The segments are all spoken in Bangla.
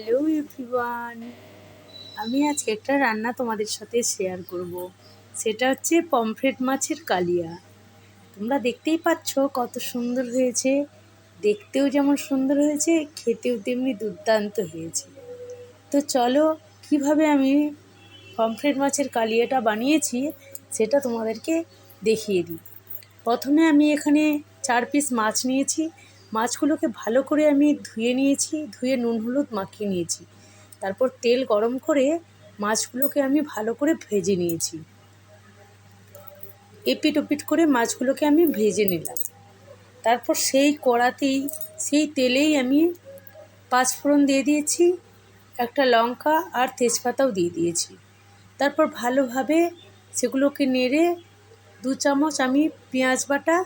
হ্যালো এভরিওয়ান, আমি আজকে একটা রান্না তোমাদের সাথে শেয়ার করব। সেটা হচ্ছে পমফ্রেট মাছের কালিয়া। তোমরা দেখতেই পাচ্ছ কত সুন্দর হয়েছে, দেখতেও যেমন সুন্দর হয়েছে, খেতেও তেমনি দুর্দান্ত হয়েছে। তো চলো কিভাবে আমি পমফ্রেট মাছের কালিয়াটা বানিয়েছি সেটা তোমাদেরকে দেখিয়ে দিই। প্রথমে আমি এখানে 4 পিস মাছ নিয়েছি। মাছগুলোকে ভালো করে আমি ধুয়ে নিয়েছি, ধুয়ে নুন হলুদ মাখিয়ে নিয়েছি। তারপর তেল গরম করে মাছগুলোকে আমি ভালো করে ভেজে নিয়েছি। এপিট ওপিট করে মাছগুলোকে আমি ভেজে নিলাম। তারপর সেই কড়াতেই, সেই তেলেই আমি 5 ফোড়ন দিয়ে দিয়েছি, একটা লঙ্কা আর তেজপাতাও দিয়ে দিয়েছি। তারপর ভালোভাবে সেগুলোকে নেড়ে 2 চামচ আমি পেঁয়াজ বাটা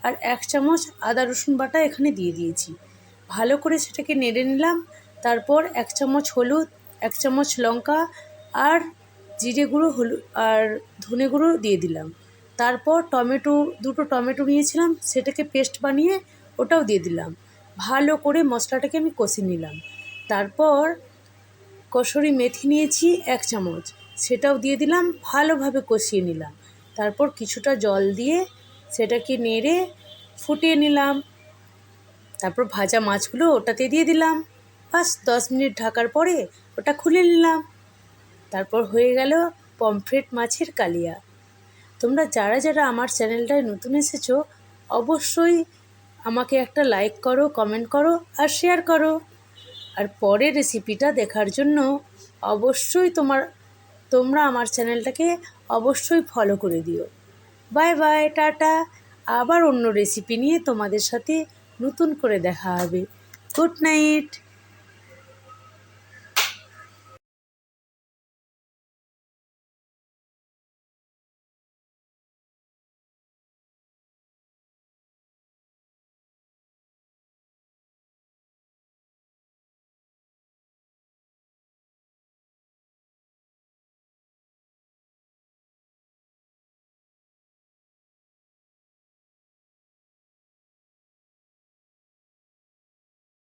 আর 1 চামচ আদা রসুন বাটা এখানে দিয়ে দিয়েছি। ভালো করে সেটাকে নেড়ে নিলাম। তারপর 1 চামচ হলুদ, 1 চামচ লঙ্কা আর জিরে গুঁড়ো, আর ধনে গুঁড়ো দিয়ে দিলাম। তারপর দুটো টমেটো নিয়েছিলাম, সেটাকে পেস্ট বানিয়ে ওটাও দিয়ে দিলাম। ভালো করে মশলাটাকে আমি কষিয়ে নিলাম। তারপর কসুরি মেথি নিয়েছি 1 চামচ, সেটাও দিয়ে দিলাম, ভালোভাবে কষিয়ে নিলাম। তারপর কিছুটা জল দিয়ে সেটাকে নেড়ে ফুটিয়ে নিলাম। তারপর ভাজা মাছগুলো ওটাতে দিয়ে দিলাম। বাস 10 মিনিট ঢাকার পরে ওটা খুলে নিলাম। তারপর হয়ে গেল পমফ্রেট মাছের কালিয়া। তোমরা যারা যারা আমার চ্যানেলটায় নতুন এসেছো অবশ্যই আমাকে একটা লাইক করো, কমেন্ট করো আর শেয়ার করো। আর পরের রেসিপিটা দেখার জন্য অবশ্যই তোমরা আমার চ্যানেলটাকে অবশ্যই ফলো করে দিও। Bye bye, tata. আবার অন্য রেসিপি নিয়ে তোমাদের সাথে নতুন করে দেখা হবে। Good night.